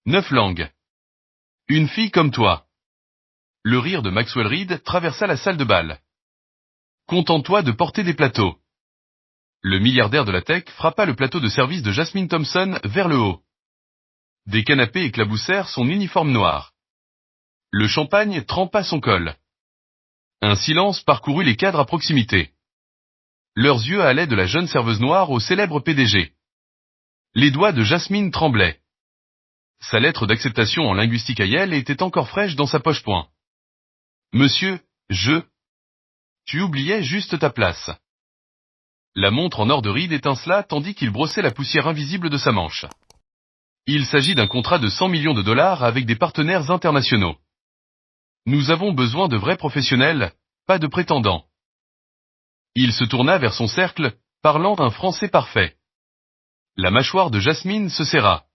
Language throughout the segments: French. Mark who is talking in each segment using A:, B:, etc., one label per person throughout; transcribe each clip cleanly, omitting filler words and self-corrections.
A: 9 langues. Une fille comme toi. Le rire de Maxwell Reed traversa la salle de bal. Contente-toi de porter des plateaux. Le milliardaire de la tech frappa le plateau de service de Jasmine Thompson vers le haut. Des canapés éclaboussèrent son uniforme noir. Le champagne trempa son col. Un silence parcourut les cadres à proximité. Leurs yeux allaient de la jeune serveuse noire au célèbre PDG. Les doigts de Jasmine tremblaient. Sa lettre d'acceptation en linguistique AIEL était encore fraîche dans sa poche-poing. Monsieur, tu oubliais juste ta place. La montre en or de Reed étincela tandis qu'il brossait la poussière invisible de sa manche. Il s'agit d'un contrat de 100 millions de dollars avec des partenaires internationaux. Nous avons besoin de vrais professionnels, pas de prétendants. Il se tourna vers son cercle, parlant un français parfait. La mâchoire de Jasmine se serra.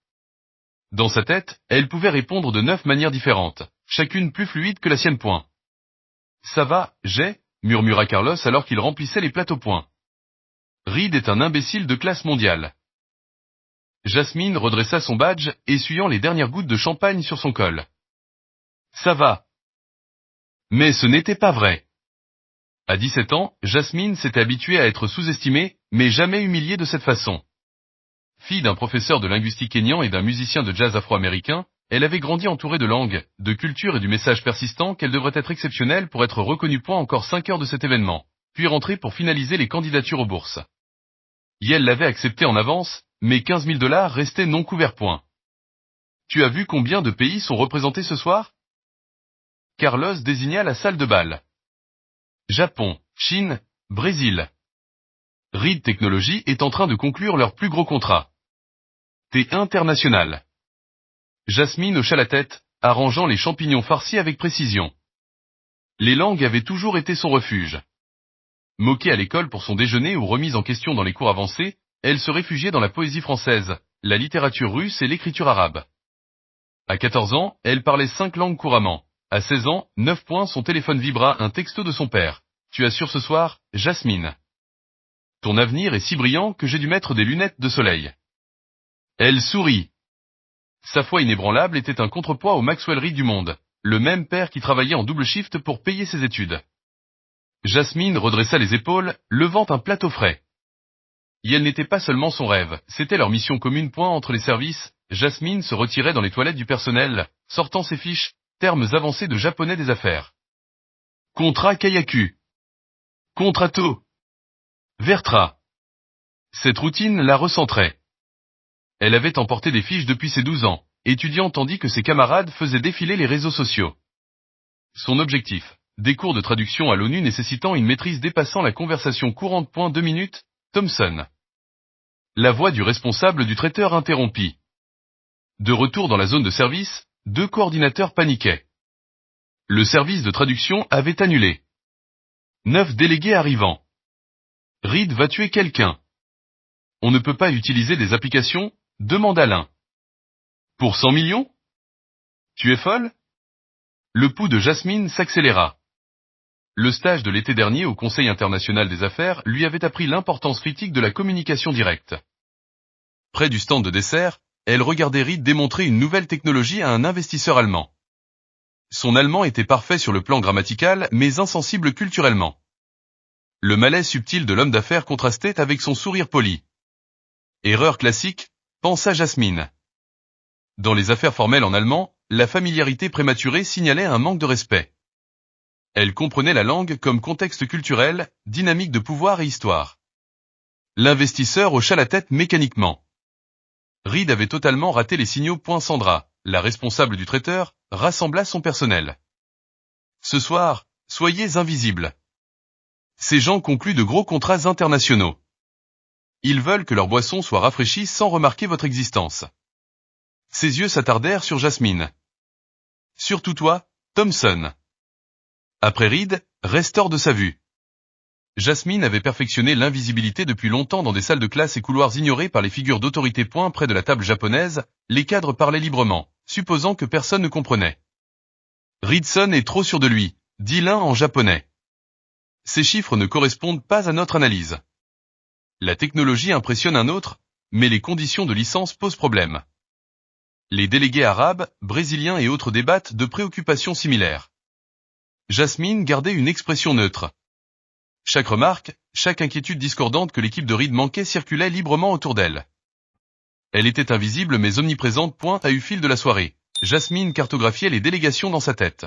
A: Dans sa tête, elle pouvait répondre de 9 manières différentes, chacune plus fluide que la sienne. Ça va, murmura Carlos alors qu'il remplissait les plateaux. Reed est un imbécile de classe mondiale. Jasmine redressa son badge, essuyant les dernières gouttes de champagne sur son col. Ça va. Mais ce n'était pas vrai. À 17 ans, Jasmine s'était habituée à être sous-estimée, mais jamais humiliée de cette façon. Fille d'un professeur de linguistique kényan et d'un musicien de jazz afro-américain, elle avait grandi entourée de langues, de culture et du message persistant qu'elle devrait être exceptionnelle pour être reconnue. Encore 5 heures de cet événement, puis rentrer pour finaliser les candidatures aux bourses. Yale l'avait accepté en avance, mais 15 000 $ restaient non couverts. Tu as vu combien de pays sont représentés ce soir? Carlos désigna la salle de bal. Japon, Chine, Brésil. Reed Technologies est en train de conclure leur plus gros contrat. Thé international. Jasmine hocha la tête, arrangeant les champignons farcis avec précision. Les langues avaient toujours été son refuge. Moquée à l'école pour son déjeuner ou remise en question dans les cours avancés, elle se réfugiait dans la poésie française, la littérature russe et l'écriture arabe. À 14 ans, elle parlait 5 langues couramment. À 16 ans, 9 points, son téléphone vibra, un texto de son père. Tu assures ce soir, Jasmine. Ton avenir est si brillant que j'ai dû mettre des lunettes de soleil. Elle sourit. Sa foi inébranlable était un contrepoids au Maxwell Reed du monde, le même père qui travaillait en double shift pour payer ses études. Jasmine redressa les épaules, levant un plateau frais. Et elle n'était pas seulement son rêve, c'était leur mission commune. Entre les services, Jasmine se retirait dans les toilettes du personnel, sortant ses fiches, termes avancés de japonais des affaires. Contrat Kayaku. Contrato. Vertra. Cette routine la recentrait. Elle avait emporté des fiches depuis ses 12 ans, étudiant tandis que ses camarades faisaient défiler les réseaux sociaux. Son objectif, des cours de traduction à l'ONU nécessitant une maîtrise dépassant la conversation courante. 2 minutes, Thomson. La voix du responsable du traiteur interrompit. De retour dans la zone de service, 2 coordinateurs paniquaient. Le service de traduction avait annulé. 9 délégués arrivant. Reed va tuer quelqu'un. On ne peut pas utiliser des applications, demanda l'un. Pour 100 millions? Tu es folle? Le pouls de Jasmine s'accéléra. Le stage de l'été dernier au Conseil international des affaires lui avait appris l'importance critique de la communication directe. Près du stand de dessert, elle regardait Reed démontrer une nouvelle technologie à un investisseur allemand. Son allemand était parfait sur le plan grammatical mais insensible culturellement. Le malaise subtil de l'homme d'affaires contrastait avec son sourire poli. Erreur classique, pensa Jasmine. Dans les affaires formelles en allemand, la familiarité prématurée signalait un manque de respect. Elle comprenait la langue comme contexte culturel, dynamique de pouvoir et histoire. L'investisseur hocha la tête mécaniquement. Reed avait totalement raté les signaux. Sandra, la responsable du traiteur, rassembla son personnel. Ce soir, soyez invisibles. Ces gens concluent de gros contrats internationaux. Ils veulent que leur boisson soit rafraîchie sans remarquer votre existence. Ses yeux s'attardèrent sur Jasmine. Surtout toi, Thomson. Après Reed, reste hors de sa vue. Jasmine avait perfectionné l'invisibilité depuis longtemps dans des salles de classe et couloirs ignorés par les figures d'autorité. Près de la table japonaise, les cadres parlaient librement, supposant que personne ne comprenait. Reedson est trop sûr de lui, dit l'un en japonais. Ces chiffres ne correspondent pas à notre analyse. La technologie impressionne un autre, mais les conditions de licence posent problème. Les délégués arabes, brésiliens et autres débattent de préoccupations similaires. Jasmine gardait une expression neutre. Chaque remarque, chaque inquiétude discordante que l'équipe de Reed manquait circulait librement autour d'elle. Elle était invisible mais omniprésente. À eu fil de la soirée. Jasmine cartographiait les délégations dans sa tête.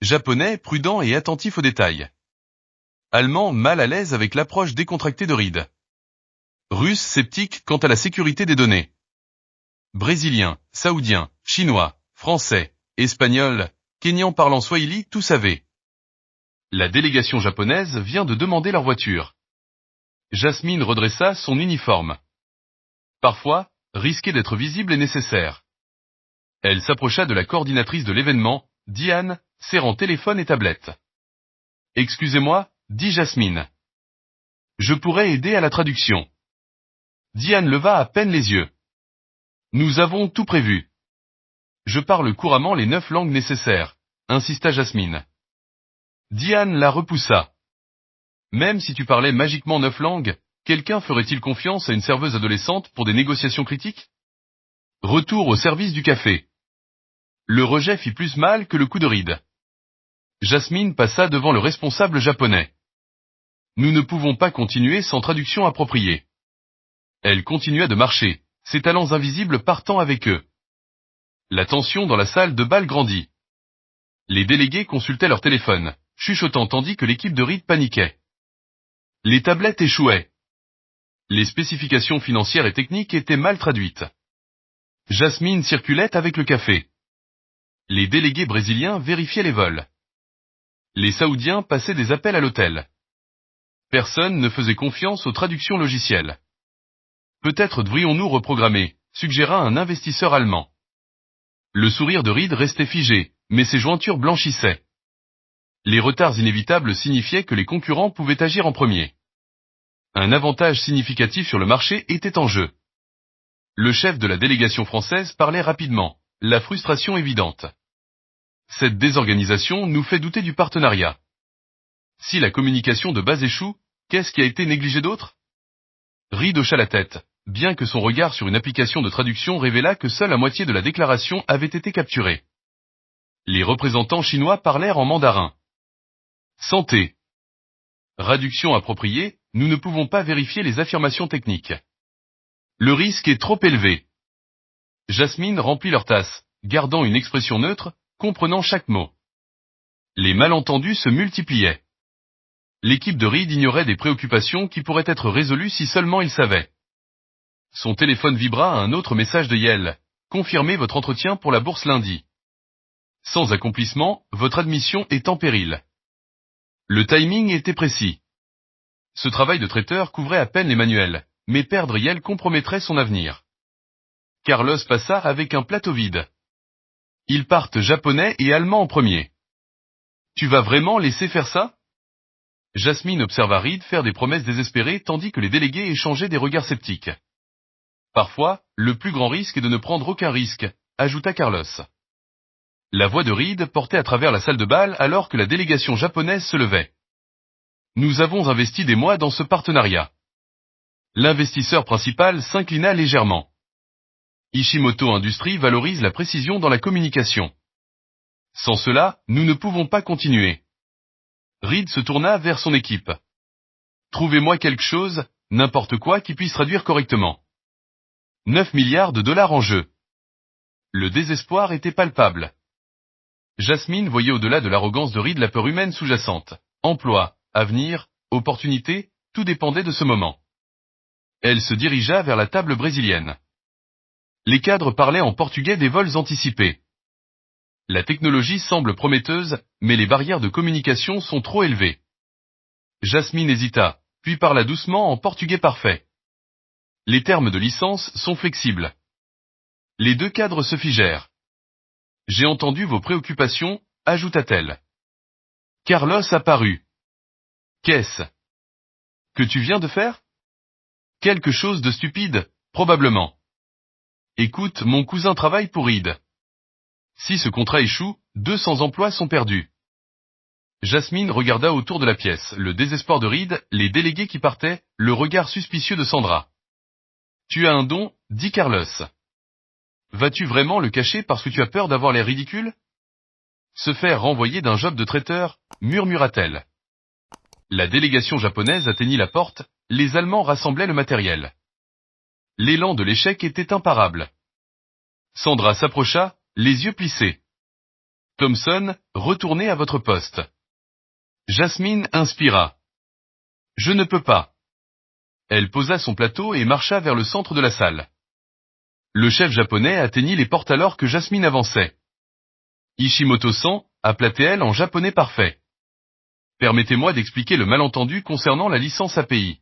A: Japonais, prudent et attentif aux détails. Allemand, mal à l'aise avec l'approche décontractée de Reed. Russe, sceptique quant à la sécurité des données. Brésilien, saoudien, chinois, français, espagnol, kényan parlant swahili, tout savait. La délégation japonaise vient de demander leur voiture. Jasmine redressa son uniforme. Parfois, risquer d'être visible est nécessaire. Elle s'approcha de la coordinatrice de l'événement, Diane, serrant téléphone et tablette. « Excusez-moi, dit Jasmine. Je pourrais aider à la traduction. » Diane leva à peine les yeux. « Nous avons tout prévu. »« Je parle couramment les 9 langues nécessaires, » insista Jasmine. Diane la repoussa. « Même si tu parlais magiquement 9 langues, quelqu'un ferait-il confiance à une serveuse adolescente pour des négociations critiques ? Retour au service du café. Le rejet fit plus mal que le coup de Reed. Jasmine passa devant le responsable japonais. Nous ne pouvons pas continuer sans traduction appropriée. Elle continua de marcher, ses talons invisibles partant avec eux. La tension dans la salle de bal grandit. Les délégués consultaient leur téléphone, chuchotant tandis que l'équipe de Reed paniquait. Les tablettes échouaient. Les spécifications financières et techniques étaient mal traduites. Jasmine circulait avec le café. Les délégués brésiliens vérifiaient les vols. Les Saoudiens passaient des appels à l'hôtel. Personne ne faisait confiance aux traductions logicielles. Peut-être devrions-nous reprogrammer, suggéra un investisseur allemand. Le sourire de Reed restait figé, mais ses jointures blanchissaient. Les retards inévitables signifiaient que les concurrents pouvaient agir en premier. Un avantage significatif sur le marché était en jeu. Le chef de la délégation française parlait rapidement, la frustration évidente. Cette désorganisation nous fait douter du partenariat. Si la communication de base échoue, qu'est-ce qui a été négligé d'autre ? Reed hocha la tête, bien que son regard sur une application de traduction révéla que seule la moitié de la déclaration avait été capturée. Les représentants chinois parlèrent en mandarin. Santé. Traduction appropriée, nous ne pouvons pas vérifier les affirmations techniques. Le risque est trop élevé. Jasmine remplit leur tasse, gardant une expression neutre, comprenant chaque mot. Les malentendus se multipliaient. L'équipe de Reed ignorait des préoccupations qui pourraient être résolues si seulement il savait. Son téléphone vibra à un autre message de Yale. Confirmez votre entretien pour la bourse lundi. Sans accomplissement, votre admission est en péril. Le timing était précis. Ce travail de traiteur couvrait à peine les manuels, mais perdre Yale compromettrait son avenir. Carlos passa avec un plateau vide. Ils partent japonais et allemand en premier. Tu vas vraiment laisser faire ça ? Jasmine observa Reed faire des promesses désespérées tandis que les délégués échangeaient des regards sceptiques. Parfois, le plus grand risque est de ne prendre aucun risque, ajouta Carlos. La voix de Reed portait à travers la salle de bal alors que la délégation japonaise se levait. Nous avons investi des mois dans ce partenariat. L'investisseur principal s'inclina légèrement. Ishimoto Industries valorise la précision dans la communication. Sans cela, nous ne pouvons pas continuer. Reed se tourna vers son équipe. Trouvez-moi quelque chose, n'importe quoi qui puisse traduire correctement. 9 milliards de dollars en jeu. Le désespoir était palpable. Jasmine voyait au-delà de l'arrogance de Reed la peur humaine sous-jacente. Emploi, avenir, opportunité, tout dépendait de ce moment. Elle se dirigea vers la table brésilienne. Les cadres parlaient en portugais des vols anticipés. La technologie semble prometteuse, mais les barrières de communication sont trop élevées. Jasmine hésita, puis parla doucement en portugais parfait. Les termes de licence sont flexibles. Les deux cadres se figèrent. J'ai entendu vos préoccupations, ajouta-t-elle. Carlos apparut. Qu'est-ce que tu viens de faire ? Quelque chose de stupide, probablement. Écoute, mon cousin travaille pour Reed. Si ce contrat échoue, 200 emplois sont perdus. Jasmine regarda autour de la pièce, le désespoir de Reed, les délégués qui partaient, le regard suspicieux de Sandra. Tu as un don, dit Carlos. Vas-tu vraiment le cacher parce que tu as peur d'avoir l'air ridicule? Se faire renvoyer d'un job de traiteur, murmura-t-elle. La délégation japonaise atteignit la porte, les Allemands rassemblaient le matériel. L'élan de l'échec était imparable. Sandra s'approcha, les yeux plissés. Thompson, retournez à votre poste. Jasmine inspira. Je ne peux pas. Elle posa son plateau et marcha vers le centre de la salle. Le chef japonais atteignit les portes alors que Jasmine avançait. Ishimoto-san, appela-t-elle en japonais parfait. Permettez-moi d'expliquer le malentendu concernant la licence API.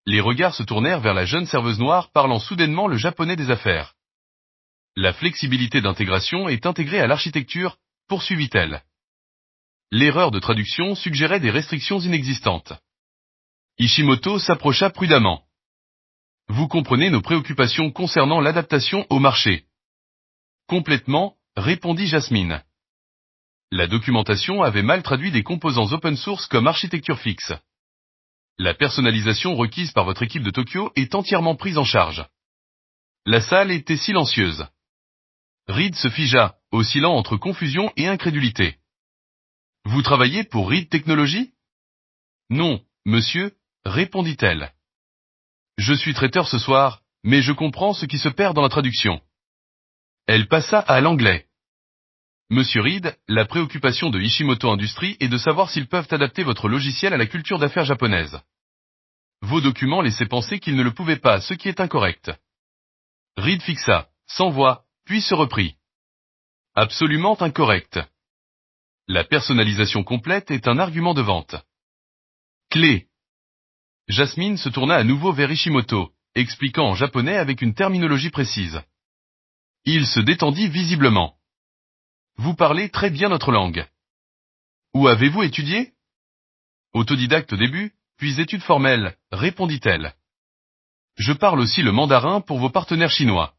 A: Les regards se tournèrent vers la jeune serveuse noire parlant soudainement le japonais des affaires. La flexibilité d'intégration est intégrée à l'architecture, poursuivit-elle. L'erreur de traduction suggérait des restrictions inexistantes. Ishimoto s'approcha prudemment. Vous comprenez nos préoccupations concernant l'adaptation au marché. Complètement, répondit Jasmine. La documentation avait mal traduit des composants open source comme architecture fixe. La personnalisation requise par votre équipe de Tokyo est entièrement prise en charge. La salle était silencieuse. Reed se figea, oscillant entre confusion et incrédulité. Vous travaillez pour Reed Technologies? Non, monsieur, répondit-elle. Je suis traiteur ce soir, mais je comprends ce qui se perd dans la traduction. Elle passa à l'anglais. Monsieur Reed, la préoccupation de Ishimoto Industries est de savoir s'ils peuvent adapter votre logiciel à la culture d'affaires japonaise. Vos documents laissaient penser qu'ils ne le pouvaient pas, ce qui est incorrect. Reed fixa, sans voix, puis se reprit. Absolument incorrect. La personnalisation complète est un argument de vente. Clé. Jasmine se tourna à nouveau vers Ishimoto, expliquant en japonais avec une terminologie précise. Il se détendit visiblement. Vous parlez très bien notre langue. Où avez-vous étudié? Autodidacte au début, puis études formelles, répondit-elle. Je parle aussi le mandarin pour vos partenaires chinois.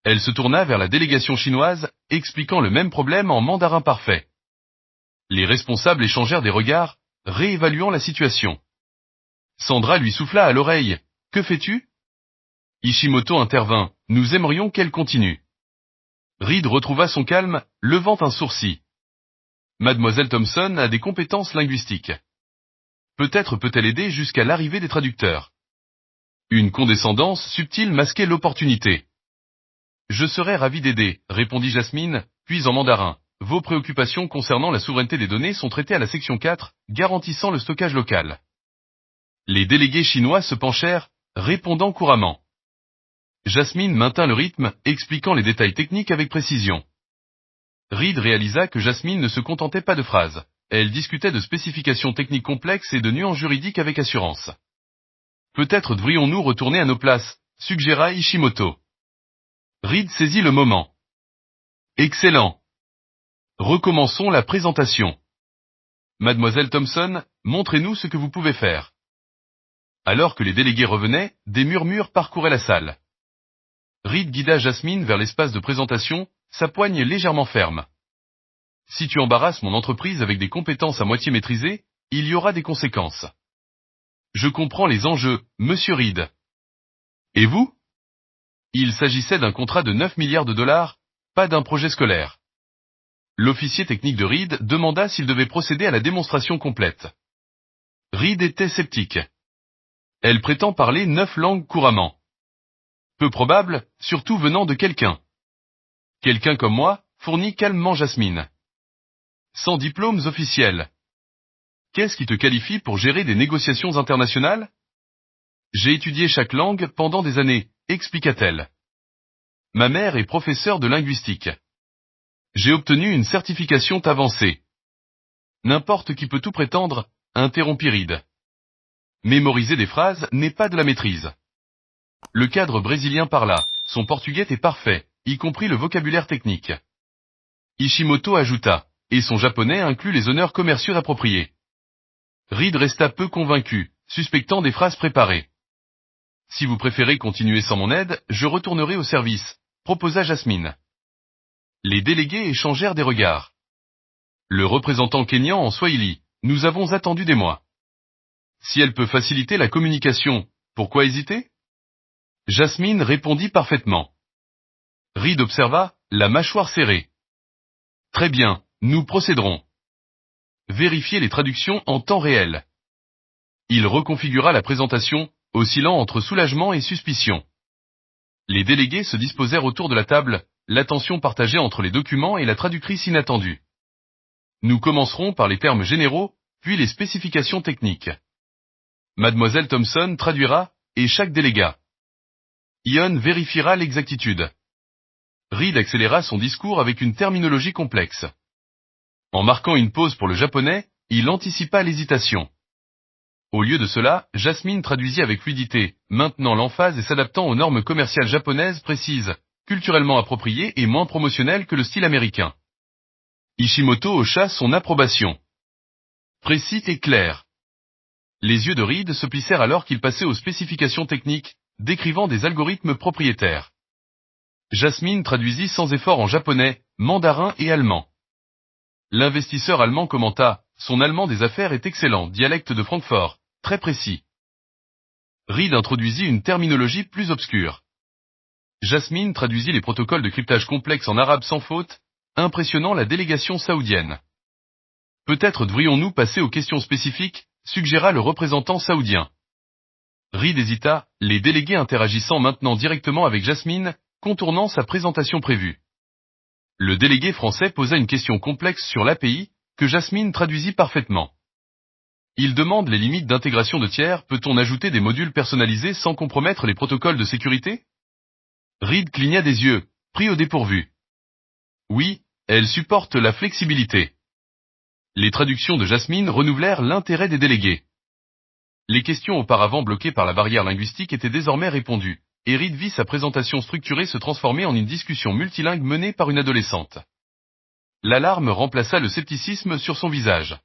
A: Elle se tourna vers la délégation chinoise, expliquant le même problème en mandarin parfait. Les responsables échangèrent des regards, réévaluant la situation. Sandra lui souffla à l'oreille. Que fais-tu? Ishimoto intervint. Nous aimerions qu'elle continue. Reed retrouva son calme, levant un sourcil. Mademoiselle Thompson a des compétences linguistiques. Peut-être peut-elle aider jusqu'à l'arrivée des traducteurs. Une condescendance subtile masquait l'opportunité. Je serais ravi d'aider, répondit Jasmine, puis en mandarin. Vos préoccupations concernant la souveraineté des données sont traitées à la section 4, garantissant le stockage local. Les délégués chinois se penchèrent, répondant couramment. Jasmine maintint le rythme, expliquant les détails techniques avec précision. Reed réalisa que Jasmine ne se contentait pas de phrases. Elle discutait de spécifications techniques complexes et de nuances juridiques avec assurance. Peut-être devrions-nous retourner à nos places, suggéra Ishimoto. Reed saisit le moment. Excellent. Recommençons la présentation. Mademoiselle Thompson, montrez-nous ce que vous pouvez faire. Alors que les délégués revenaient, des murmures parcouraient la salle. Reed guida Jasmine vers l'espace de présentation, sa poigne légèrement ferme. Si tu embarrasses mon entreprise avec des compétences à moitié maîtrisées, il y aura des conséquences. Je comprends les enjeux, monsieur Reed. Et vous? Il s'agissait d'un contrat de 9 milliards de dollars, pas d'un projet scolaire. L'officier technique de Reed demanda s'il devait procéder à la démonstration complète. Reed était sceptique. Elle prétend parler 9 langues couramment. Peu probable, surtout venant de quelqu'un. Quelqu'un comme moi, fournit calmement Jasmine. Sans diplômes officiels. Qu'est-ce qui te qualifie pour gérer des négociations internationales? J'ai étudié chaque langue pendant des années, expliqua-t-elle. Ma mère est professeure de linguistique. J'ai obtenu une certification avancée. N'importe qui peut tout prétendre, interrompit Reed. Mémoriser des phrases n'est pas de la maîtrise. Le cadre brésilien parla, son portugais est parfait, y compris le vocabulaire technique. Ishimoto ajouta, et son japonais inclut les honneurs commerciaux appropriés. Reed resta peu convaincu, suspectant des phrases préparées. Si vous préférez continuer sans mon aide, je retournerai au service, proposa Jasmine. Les délégués échangèrent des regards. Le représentant kényan en swahili, nous avons attendu des mois. Si elle peut faciliter la communication, pourquoi hésiter? Jasmine répondit parfaitement. Reed observa, la mâchoire serrée. Très bien, nous procéderons. Vérifiez les traductions en temps réel. Il reconfigura la présentation, oscillant entre soulagement et suspicion. Les délégués se disposèrent autour de la table, l'attention partagée entre les documents et la traductrice inattendue. Nous commencerons par les termes généraux, puis les spécifications techniques. Mademoiselle Thompson traduira, et chaque délégat. Ion vérifiera l'exactitude. Reed accéléra son discours avec une terminologie complexe. En marquant une pause pour le japonais, il anticipa l'hésitation. Au lieu de cela, Jasmine traduisit avec fluidité, maintenant l'emphase et s'adaptant aux normes commerciales japonaises précises, culturellement appropriées et moins promotionnelles que le style américain. Ishimoto hocha son approbation. Précis et clair. Les yeux de Reed se plissèrent alors qu'il passait aux spécifications techniques, décrivant des algorithmes propriétaires. Jasmine traduisit sans effort en japonais, mandarin et allemand. L'investisseur allemand commenta, son allemand des affaires est excellent, dialecte de Francfort, très précis. Reed introduisit une terminologie plus obscure. Jasmine traduisit les protocoles de cryptage complexes en arabe sans faute, impressionnant la délégation saoudienne. Peut-être devrions-nous passer aux questions spécifiques, suggéra le représentant saoudien. Reed hésita, les délégués interagissant maintenant directement avec Jasmine, contournant sa présentation prévue. Le délégué français posa une question complexe sur l'API, que Jasmine traduisit parfaitement. Il demande les limites d'intégration de tiers, peut-on ajouter des modules personnalisés sans compromettre les protocoles de sécurité? Reed cligna des yeux, pris au dépourvu. Oui, elle supporte la flexibilité. Les traductions de Jasmine renouvelèrent l'intérêt des délégués. Les questions auparavant bloquées par la barrière linguistique étaient désormais répondues, et Reed vit sa présentation structurée se transformer en une discussion multilingue menée par une adolescente. L'alarme remplaça le scepticisme sur son visage.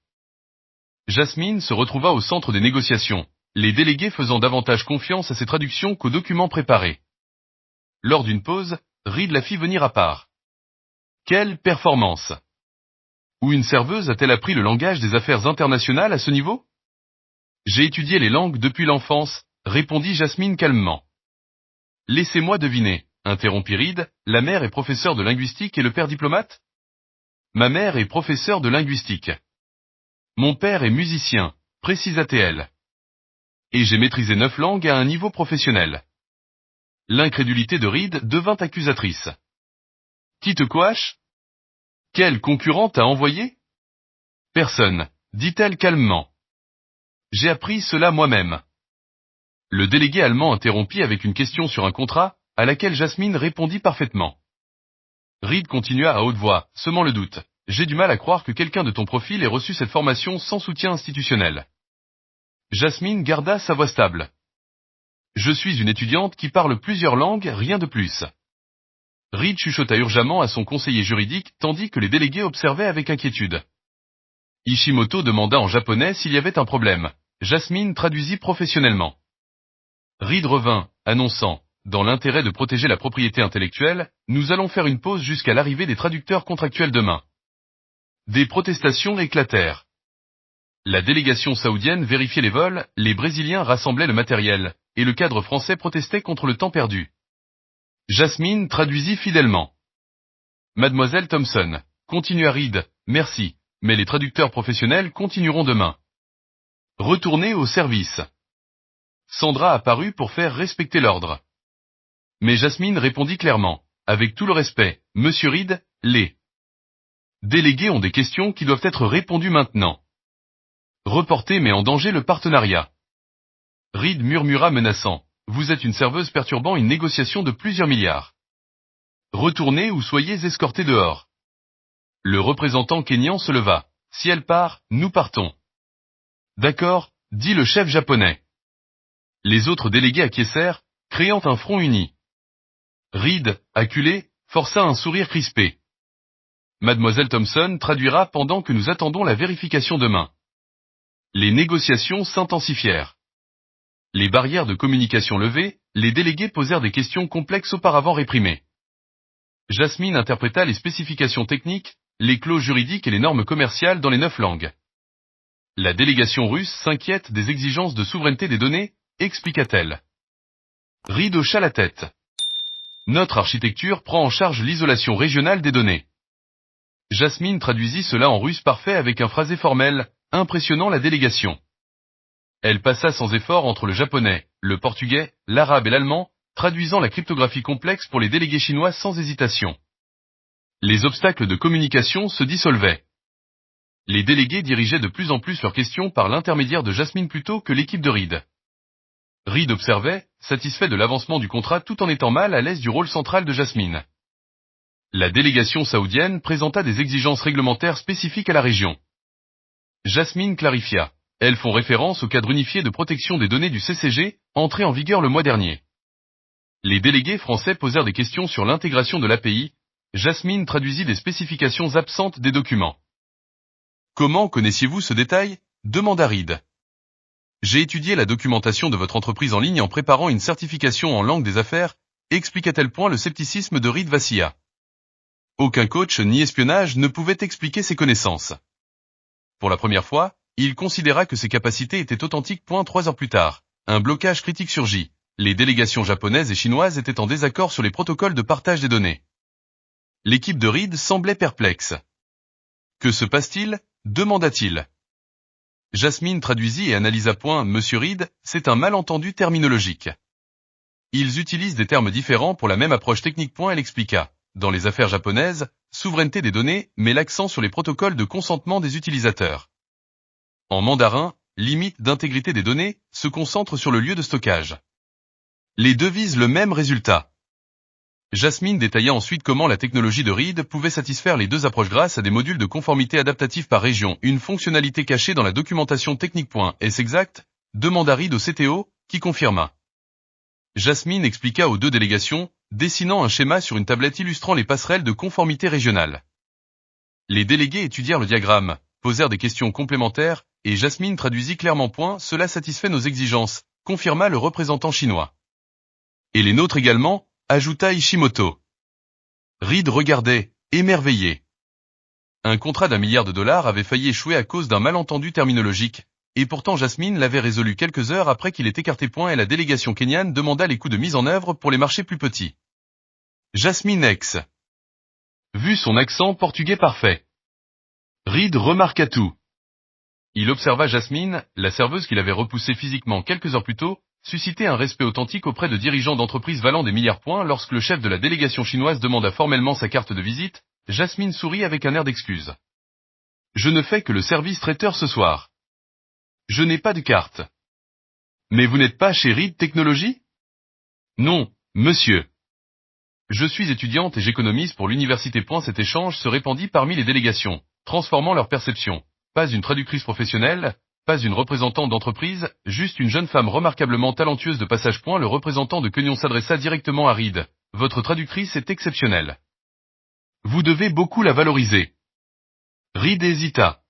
A: Jasmine se retrouva au centre des négociations, les délégués faisant davantage confiance à ses traductions qu'aux documents préparés. Lors d'une pause, Reed la fit venir à part. Quelle performance! Où une serveuse a-t-elle appris le langage des affaires internationales à ce niveau? J'ai étudié les langues depuis l'enfance, répondit Jasmine calmement. Laissez-moi deviner, interrompit Reed, la mère est professeure de linguistique et le père diplomate? Ma mère est professeure de linguistique. Mon père est musicien, précisa-t-elle. Et j'ai maîtrisé 9 langues à un niveau professionnel. L'incrédulité de Reed devint accusatrice. Qui te coache? Quelle concurrente a envoyé? Personne, dit-elle calmement. J'ai appris cela moi-même. Le délégué allemand interrompit avec une question sur un contrat, à laquelle Jasmine répondit parfaitement. Reed continua à haute voix, semant le doute. J'ai du mal à croire que quelqu'un de ton profil ait reçu cette formation sans soutien institutionnel. Jasmine garda sa voix stable. Je suis une étudiante qui parle plusieurs langues, rien de plus. Reed chuchota urgemment à son conseiller juridique tandis que les délégués observaient avec inquiétude. Ishimoto demanda en japonais s'il y avait un problème. Jasmine traduisit professionnellement. Reed revint, annonçant, dans l'intérêt de protéger la propriété intellectuelle, nous allons faire une pause jusqu'à l'arrivée des traducteurs contractuels demain. Des protestations éclatèrent. La délégation saoudienne vérifiait les vols, les Brésiliens rassemblaient le matériel, et le cadre français protestait contre le temps perdu. Jasmine traduisit fidèlement. Mademoiselle Thompson, continua Reed, merci, mais les traducteurs professionnels continueront demain. Retournez au service. Sandra apparut pour faire respecter l'ordre. Mais Jasmine répondit clairement, avec tout le respect, Monsieur Reed, les délégués ont des questions qui doivent être répondues maintenant. Reporter met en danger le partenariat. Reed murmura menaçant, vous êtes une serveuse perturbant une négociation de plusieurs milliards. Retournez ou soyez escortés dehors. Le représentant kényan se leva, si elle part, nous partons. D'accord, dit le chef japonais. Les autres délégués acquiescèrent, créant un front uni. Reed, acculé, força un sourire crispé. Mademoiselle Thompson traduira pendant que nous attendons la vérification demain. Les négociations s'intensifièrent. Les barrières de communication levées, les délégués posèrent des questions complexes auparavant réprimées. Jasmine interpréta les spécifications techniques, les clauses juridiques et les normes commerciales dans les 9 langues. La délégation russe s'inquiète des exigences de souveraineté des données, expliqua-t-elle. Reed hocha la tête. Notre architecture prend en charge l'isolation régionale des données. Jasmine traduisit cela en russe parfait avec un phrasé formel, impressionnant la délégation. Elle passa sans effort entre le japonais, le portugais, l'arabe et l'allemand, traduisant la cryptographie complexe pour les délégués chinois sans hésitation. Les obstacles de communication se dissolvaient. Les délégués dirigeaient de plus en plus leurs questions par l'intermédiaire de Jasmine plutôt que l'équipe de Reed. Reed observait, satisfait de l'avancement du contrat tout en étant mal à l'aise du rôle central de Jasmine. La délégation saoudienne présenta des exigences réglementaires spécifiques à la région. Jasmine clarifia. Elles font référence au cadre unifié de protection des données du CCG, entré en vigueur le mois dernier. Les délégués français posèrent des questions sur l'intégration de l'API. Jasmine traduisit des spécifications absentes des documents. Comment connaissiez-vous ce détail? Demanda Reed. J'ai étudié la documentation de votre entreprise en ligne en préparant une certification en langue des affaires, explique à tel point le scepticisme de Reed vacilla. Aucun coach ni espionnage ne pouvait expliquer ses connaissances. Pour la première fois, il considéra que ses capacités étaient authentiques. 3 heures plus tard, un blocage critique surgit. Les délégations japonaises et chinoises étaient en désaccord sur les protocoles de partage des données. L'équipe de Reed semblait perplexe. Que se passe-t-il? Demanda-t-il. Jasmine traduisit et analysa. Monsieur Reed, c'est un malentendu terminologique. Ils utilisent des termes différents pour la même approche technique. Elle expliqua. Dans les affaires japonaises, souveraineté des données met l'accent sur les protocoles de consentement des utilisateurs. En mandarin, limite d'intégrité des données se concentre sur le lieu de stockage. Les deux visent le même résultat. Jasmine détailla ensuite comment la technologie de Reed pouvait satisfaire les deux approches grâce à des modules de conformité adaptatifs par région, une fonctionnalité cachée dans la documentation technique. Est-ce exact? Demanda Reed au CTO, qui confirma. Jasmine expliqua aux deux délégations, dessinant un schéma sur une tablette illustrant les passerelles de conformité régionale. Les délégués étudièrent le diagramme, posèrent des questions complémentaires, et Jasmine traduisit clairement. Cela satisfait nos exigences, confirma le représentant chinois. Et les nôtres également, ajouta Ishimoto. Reed regardait, émerveillé. Un contrat d'1 milliard de dollars avait failli échouer à cause d'un malentendu terminologique, et pourtant Jasmine l'avait résolu quelques heures après qu'il ait écarté. Et la délégation kenyane demanda les coûts de mise en œuvre pour les marchés plus petits. Jasmine X. Vu son accent portugais parfait. Reed remarqua tout. Il observa Jasmine, la serveuse qu'il avait repoussée physiquement quelques heures plus tôt, susciter un respect authentique auprès de dirigeants d'entreprises valant des milliards. Lorsque le chef de la délégation chinoise demanda formellement sa carte de visite, Jasmine sourit avec un air d'excuse. Je ne fais que le service traiteur ce soir. Je n'ai pas de carte. Mais vous n'êtes pas chez Reed Technologies? Non, monsieur. Je suis étudiante et j'économise pour l'université. Cet échange se répandit parmi les délégations, transformant leur perception. Pas une traductrice professionnelle, pas une représentante d'entreprise, juste une jeune femme remarquablement talentueuse de passage. Le représentant de Kenyon s'adressa directement à Reed. Votre traductrice est exceptionnelle. Vous devez beaucoup la valoriser. Reed hésita.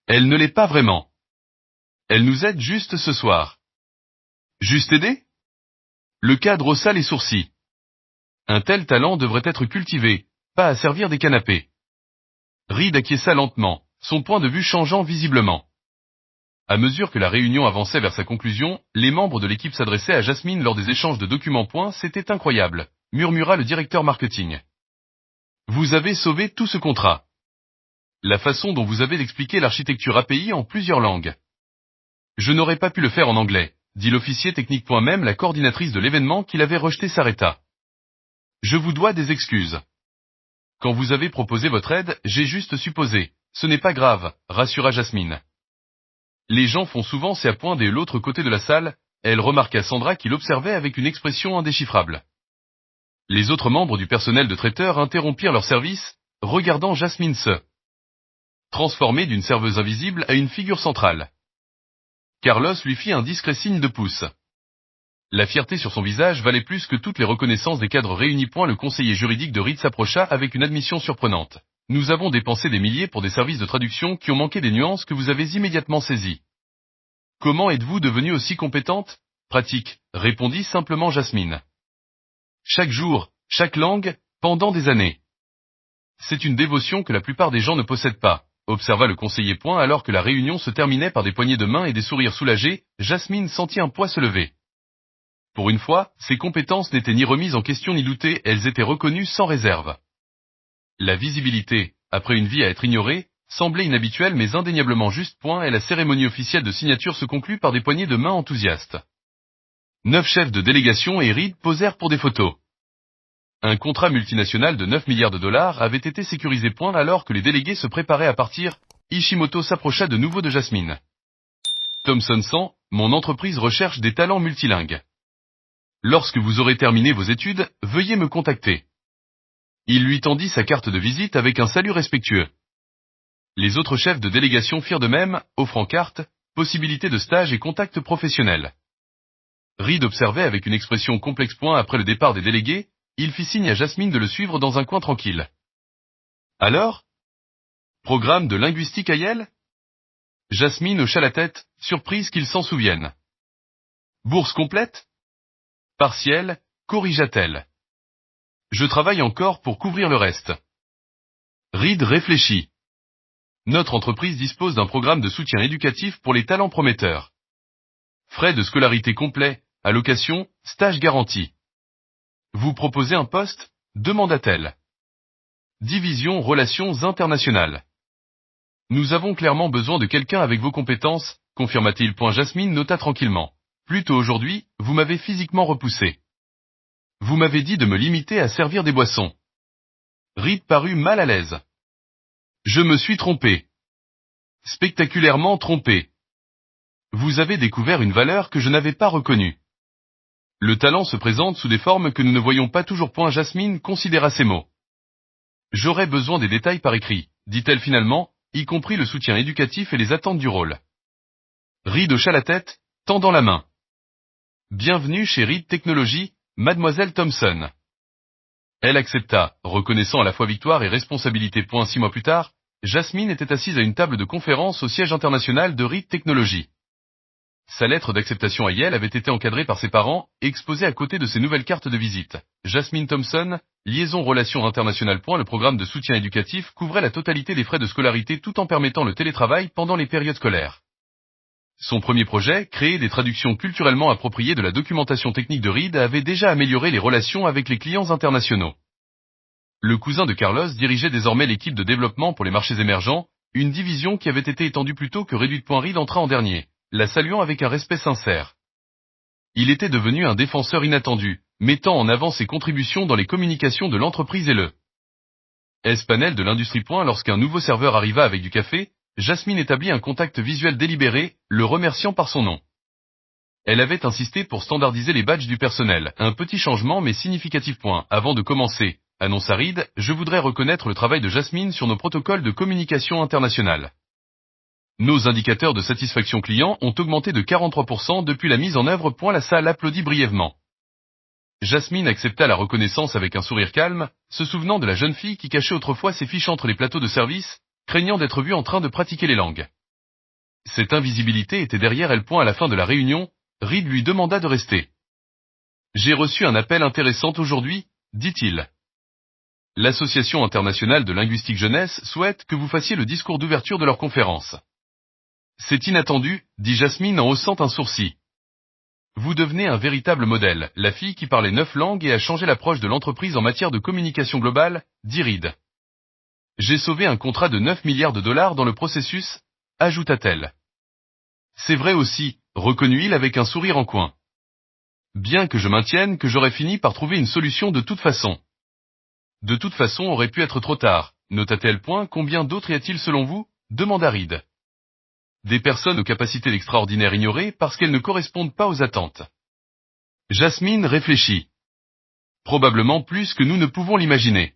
A: Elle ne l'est pas vraiment. Elle nous aide juste ce soir. Juste aider? Le cadre haussa les sourcils. Un tel talent devrait être cultivé, pas à servir des canapés. Reed acquiesça lentement, son point de vue changeant visiblement. À mesure que la réunion avançait vers sa conclusion, les membres de l'équipe s'adressaient à Jasmine lors des échanges de documents. C'était incroyable, murmura le directeur marketing. Vous avez sauvé tout ce contrat. La façon dont vous avez expliqué l'architecture API en plusieurs langues. Je n'aurais pas pu le faire en anglais, dit l'officier technique. Même la coordinatrice de l'événement qu'il avait rejeté s'arrêta. Je vous dois des excuses. Quand vous avez proposé votre aide, j'ai juste supposé. Ce n'est pas grave, rassura Jasmine. Les gens font souvent ces points de l'autre côté de la salle, elle remarqua Sandra qui l'observait avec une expression indéchiffrable. Les autres membres du personnel de traiteur interrompirent leur service, regardant Jasmine se transformer d'une serveuse invisible à une figure centrale. Carlos lui fit un discret signe de pouce. La fierté sur son visage valait plus que toutes les reconnaissances des cadres réunis. Le conseiller juridique de Reed s'approcha avec une admission surprenante. Nous avons dépensé des milliers pour des services de traduction qui ont manqué des nuances que vous avez immédiatement saisies. Comment êtes-vous devenue aussi compétente? Pratique, répondit simplement Jasmine. Chaque jour, chaque langue, pendant des années. C'est une dévotion que la plupart des gens ne possèdent pas, observa le conseiller. Alors que la réunion se terminait par des poignées de main et des sourires soulagés, Jasmine sentit un poids se lever. Pour une fois, ses compétences n'étaient ni remises en question ni doutées, elles étaient reconnues sans réserve. La visibilité, après une vie à être ignorée, semblait inhabituelle mais indéniablement juste. Et la cérémonie officielle de signature se conclut par des poignées de main enthousiastes. 9 chefs de délégation et Reed posèrent pour des photos. Un contrat multinational de 9 milliards de dollars avait été sécurisé. Alors que les délégués se préparaient à partir, Ishimoto s'approcha de nouveau de Jasmine. Thomson 100, mon entreprise recherche des talents multilingues. Lorsque vous aurez terminé vos études, veuillez me contacter. Il lui tendit sa carte de visite avec un salut respectueux. Les autres chefs de délégation firent de même, offrant carte, possibilité de stage et contact professionnel. Reed observait avec une expression complexe. Après le départ des délégués, il fit signe à Jasmine de le suivre dans un coin tranquille. Alors? Programme de linguistique à Yale? Jasmine hocha la tête, surprise qu'il s'en souvienne. Bourse complète? Partielle, corrigea-t-elle. Je travaille encore pour couvrir le reste. Reed réfléchit. Notre entreprise dispose d'un programme de soutien éducatif pour les talents prometteurs. Frais de scolarité complets, allocation, stage garanti. Vous proposez un poste? Demanda-t-elle. Division Relations internationales. Nous avons clairement besoin de quelqu'un avec vos compétences, confirma-t-il. Jasmine nota tranquillement. Plus tôt aujourd'hui, vous m'avez physiquement repoussé. Vous m'avez dit de me limiter à servir des boissons. Reed parut mal à l'aise. Je me suis trompé. Spectaculairement trompé. Vous avez découvert une valeur que je n'avais pas reconnue. Le talent se présente sous des formes que nous ne voyons pas toujours. Jasmine considéra ces mots. J'aurais besoin des détails par écrit, dit-elle finalement, y compris le soutien éducatif et les attentes du rôle. Reed hocha la tête, tendant la main. Bienvenue chez Reed Technologies, mademoiselle Thomson. Elle accepta, reconnaissant à la fois victoire et responsabilité. 6 mois plus tard, Jasmine était assise à une table de conférence au siège international de Reed Technologies. Sa lettre d'acceptation à Yale avait été encadrée par ses parents et exposée à côté de ses nouvelles cartes de visite. Jasmine Thomson, liaison relations internationales. Le programme de soutien éducatif couvrait la totalité des frais de scolarité tout en permettant le télétravail pendant les périodes scolaires. Son premier projet, créer des traductions culturellement appropriées de la documentation technique de Reed, avait déjà amélioré les relations avec les clients internationaux. Le cousin de Carlos dirigeait désormais l'équipe de développement pour les marchés émergents, une division qui avait été étendue plus tôt que réduite. Reed entra en dernier, la saluant avec un respect sincère. Il était devenu un défenseur inattendu, mettant en avant ses contributions dans les communications de l'entreprise et le S-Panel de l'industrie. Lorsqu'un nouveau serveur arriva avec du café, Jasmine établit un contact visuel délibéré, le remerciant par son nom. Elle avait insisté pour standardiser les badges du personnel, un petit changement mais significatif. Avant de commencer, annonça Reed, je voudrais reconnaître le travail de Jasmine sur nos protocoles de communication internationale. Nos indicateurs de satisfaction client ont augmenté de 43% depuis la mise en œuvre. La salle applaudit brièvement. Jasmine accepta la reconnaissance avec un sourire calme, se souvenant de la jeune fille qui cachait autrefois ses fiches entre les plateaux de service, craignant d'être vue en train de pratiquer les langues. Cette invisibilité était derrière elle. À la fin de la réunion, Reed lui demanda de rester. J'ai reçu un appel intéressant aujourd'hui, dit-il. L'Association internationale de linguistique jeunesse souhaite que vous fassiez le discours d'ouverture de leur conférence. C'est inattendu, dit Jasmine en haussant un sourcil. Vous devenez un véritable modèle, la fille qui parlait 9 langues et a changé l'approche de l'entreprise en matière de communication globale, dit Reed. J'ai sauvé un contrat de 9 milliards de dollars dans le processus, ajouta-t-elle. C'est vrai aussi, reconnut-il avec un sourire en coin. Bien que je maintienne que j'aurais fini par trouver une solution de toute façon. De toute façon aurait pu être trop tard, nota-t-elle. Combien d'autres y a-t-il selon vous, demanda Reed. Des personnes aux capacités extraordinaires ignorées parce qu'elles ne correspondent pas aux attentes. Jasmine réfléchit. Probablement plus que nous ne pouvons l'imaginer.